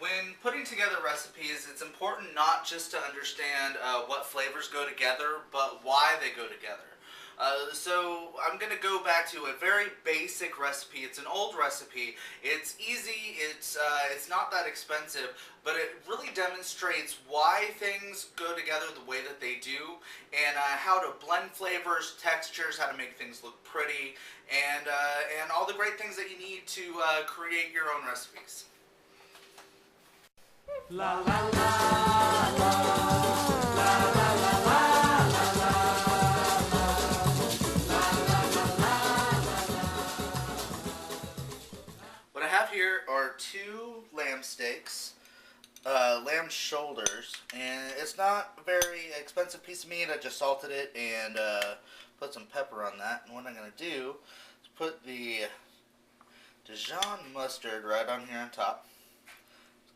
When putting together recipes, it's important not just to understand what flavors go together, but why they go together. So I'm going to go back to a very basic recipe. It's an old recipe. It's easy. It's not that expensive, but it really demonstrates why things go together the way that they do, and how to blend flavors, textures, how to make things look pretty, and all the great things that you need to create your own recipes. La la la la la la la la. What I have here are 2 lamb steaks, lamb shoulders, and it's not a very expensive piece of meat. I just salted it and put some pepper on that. And what I'm going to do is put the Dijon mustard right on here on top.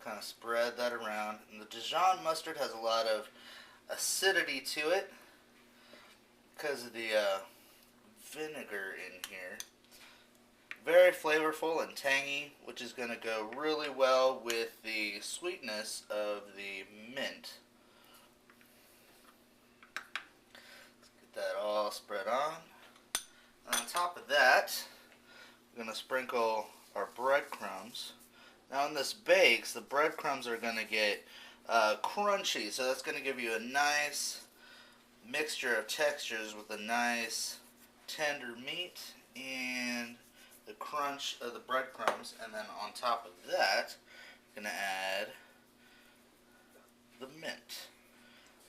Kind of spread that around, and the Dijon mustard has a lot of acidity to it because of the vinegar in here. Very flavorful and tangy, which is going to go really well with the sweetness of the mint. Let's get that all spread on. And on top of that, we're going to sprinkle our breadcrumbs. Now when this bakes, the breadcrumbs are going to get crunchy, so that's going to give you a nice mixture of textures with a nice tender meat and the crunch of the breadcrumbs. And then on top of that, I'm going to add the mint.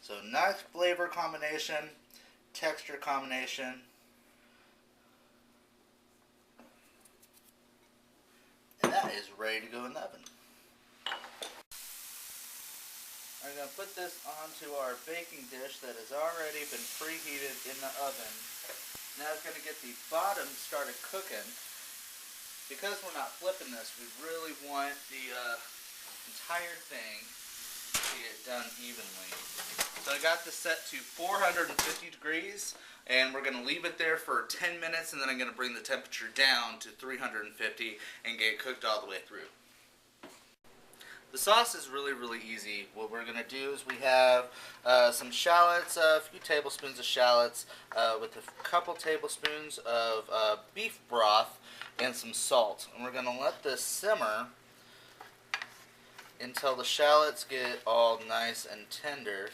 So nice flavor combination, texture combination. And that is ready to go in the oven. I'm going to put this onto our baking dish that has already been preheated in the oven. Now it's going to get the bottom started cooking. Because we're not flipping this, we really want the entire thing to get done evenly. So I got this set to 450 degrees, and we're going to leave it there for 10 minutes, and then I'm going to bring the temperature down to 350 and get it cooked all the way through. The sauce is really, really easy. What we're going to do is we have some shallots, a few tablespoons of shallots with a couple tablespoons of beef broth and some salt. And we're going to let this simmer until the shallots get all nice and tender.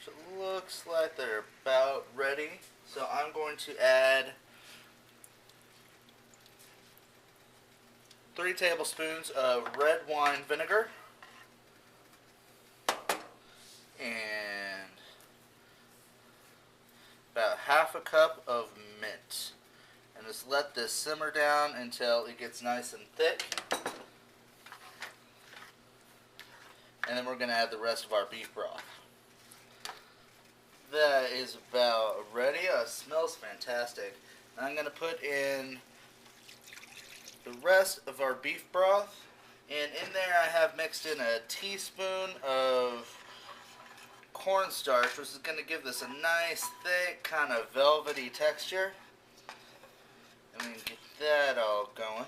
So it looks like they're about ready. So I'm going to add 3 tablespoons of red wine vinegar and about half a cup of mint. And just let this simmer down until it gets nice and thick. And then we're going to add the rest of our beef broth. That is about ready. It smells fantastic. I'm going to put in the rest of our beef broth. And in there I have mixed in a teaspoon of cornstarch, which is going to give this a nice, thick, kind of velvety texture. And we can get that all going.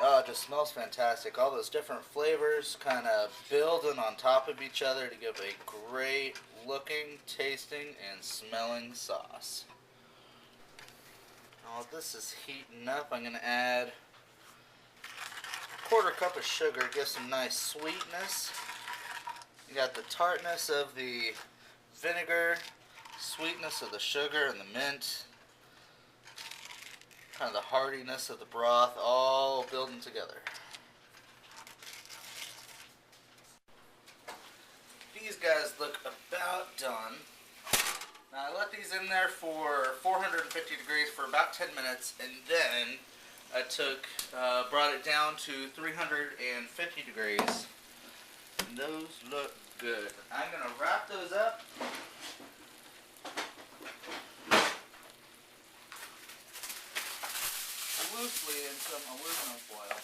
Oh, it just smells fantastic. All those different flavors kind of building on top of each other to give a great looking, tasting, and smelling sauce. While this is heating up, I'm going to add a 1/4 cup of sugar, give some nice sweetness. You got the tartness of the vinegar, sweetness of the sugar and the mint, kind of the heartiness of the broth, all building together. These guys look about done. Now I let these in there for 450 degrees for about 10 minutes, and then I brought it down to 350 degrees. And those look good. I'm going to wrap those up. Loosely in some aluminum foil.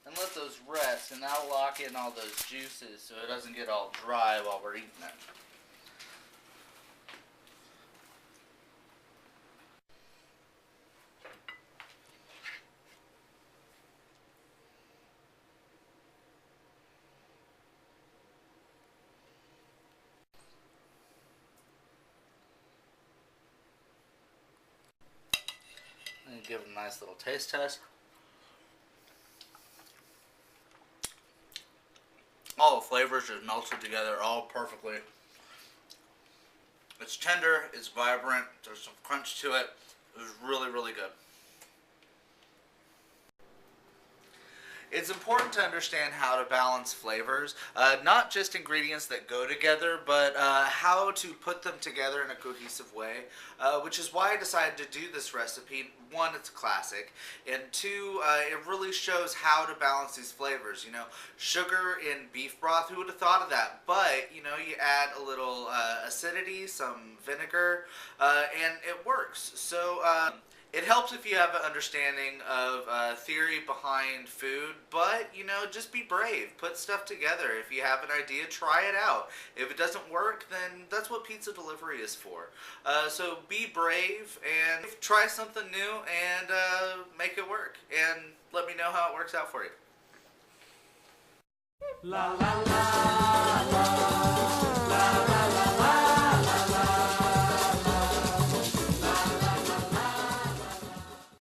And let those rest, and that'll lock in all those juices so it doesn't get all dry while we're eating it. And give it a nice little taste test. All the flavors just melted together all perfectly. It's tender, it's vibrant, there's some crunch to it. It was really, really good. It's important to understand how to balance flavors, not just ingredients that go together, but how to put them together in a cohesive way, which is why I decided to do this recipe. One, it's a classic, and two, it really shows how to balance these flavors. You know, sugar in beef broth, who would have thought of that? But, you know, you add a little acidity, some vinegar, and it works. So, it helps if you have an understanding of theory behind food, but, you know, just be brave. Put stuff together. If you have an idea, try it out. If it doesn't work, then that's what pizza delivery is for. So be brave and try something new and make it work. And let me know how it works out for you. La la la.